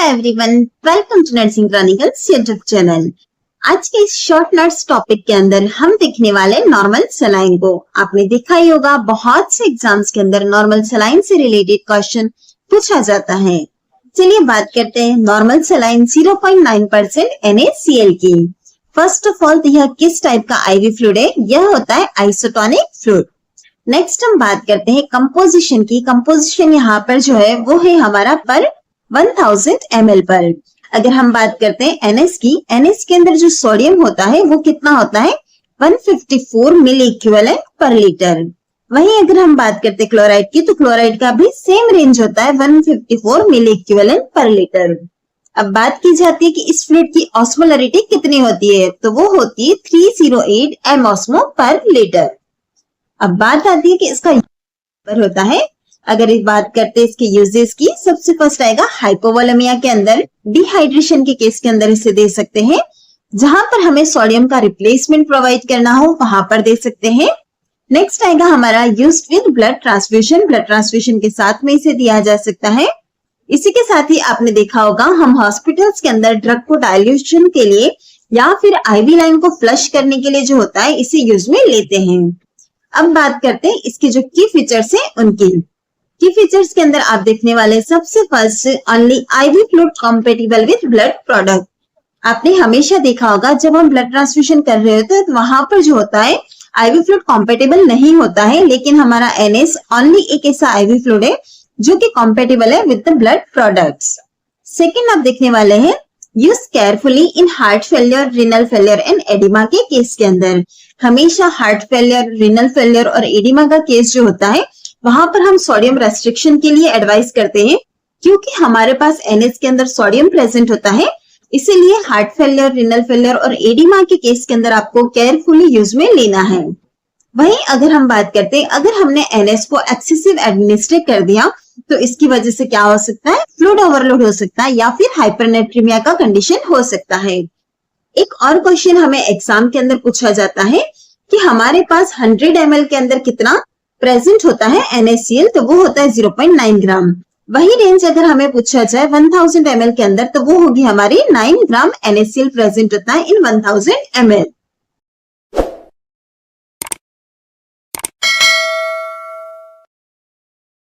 Everyone, welcome to nursing chronicles YouTube channel. आज के इस शॉर्ट नर्स टॉपिक के अंदर हम देखने वाले नॉर्मल सलाइन को। आपने देखा ही होगा बहुत से एग्जाम्स के अंदर नॉर्मल सलाइन से रिलेटेड क्वेश्चन पूछा जाता है। चलिए बात करते हैं नॉर्मल सलाइन 0.9% NaCl की। फर्स्ट ऑफ ऑल यह किस टाइप का आईवी फ्लूइड है? यह होता है आइसोटोनिक फ्लूइड। नेक्स्ट हम बात करते हैं कंपोजिशन की। कंपोजिशन यहाँ पर जो है वो है हमारा पर 1000 ml पर। अगर हम बात करते हैं NS की, NS के अंदर जो सोडियम होता है वो कितना होता है 154 मिली इक्विवेलेंट पर लीटर। वहीं अगर हम बात करते हैं क्लोराइड की, तो क्लोराइड का भी सेम रेंज होता है 154 मिली इक्विवेलेंट पर लीटर। अब बात की जाती है कि इस फ्लूइड की ऑस्मोलरिटी कितनी होती है, तो वो होती है 308 mOsmo पर लीटर। अब बात आती है कि इसका पर होता है। अगर इस बात करते हैं इसके यूजेस की, सबसे फर्स्ट आएगा हाइपोवोलेमिया के अंदर, डिहाइड्रेशन के केस के अंदर इसे दे सकते हैं। जहां पर हमें सोडियम का रिप्लेसमेंट प्रोवाइड करना हो वहां पर दे सकते हैं। नेक्स्ट आएगा हमारा used with blood transfusion, blood transfusion के साथ में इसे दिया जा सकता है। इसी के साथ ही आपने देखा होगा हम हॉस्पिटल्स के अंदर ड्रग को डाइल्यूशन के लिए या फिर आईवी लाइन को फ्लश करने के लिए जो होता है इसे यूज में लेते हैं। अब बात करते हैं इसके जो की फीचर्स है उनकी। की फीचर्स के अंदर आप देखने वाले सबसे first only IV fluid compatible with blood product. आपने हमेशा देखा होगा जब हम ब्लड ट्रांसफ्यूजन कर रहे होते हैं तो वहां पर जो होता है आईवी फ्लूइड कंपेटिबल नहीं होता है, लेकिन हमारा NS ओनली एक ऐसा आईवी फ्लूइड है जो कि कंपेटिबल है with the blood products. Second आप देखने वाले हैं use carefully in heart failure, renal failure and oedema के केस के अंदर। हमेशा हार्ट फेलियर, रिनल फेलियर और एडिमा का केस जो होता है वहां पर हम सोडियम रेस्ट्रिक्शन के लिए एडवाइस करते हैं, क्योंकि हमारे पास NS के अंदर सोडियम प्रेजेंट होता है। इसीलिए हार्ट फेलियर, रिनल फेलियर और एडिमा के केस के अंदर आपको केयरफुली यूज में लेना है। वहीं अगर हम बात करते हैं, अगर हमने NS को एक्सेसिव एडमिनिस्ट्रेट कर दिया तो इसकी वजह से क्या हो सकता है, फ्लूइड ओवरलोड हो सकता है या फिर हाइपरनेट्रीमिया का कंडीशन हो सकता है। एक और क्वेश्चन हमें एग्जाम के अंदर पूछा जाता है कि हमारे पास 100 ml के अंदर कितना प्रेजेंट होता है NaCl, तो वो होता है 0.9 ग्राम। वही रेंज अगर हमें पूछा जाए 1000 ml के अंदर तो वो होगी हमारी 9 ग्राम NaCl प्रेजेंट होता है इन 1000 ml।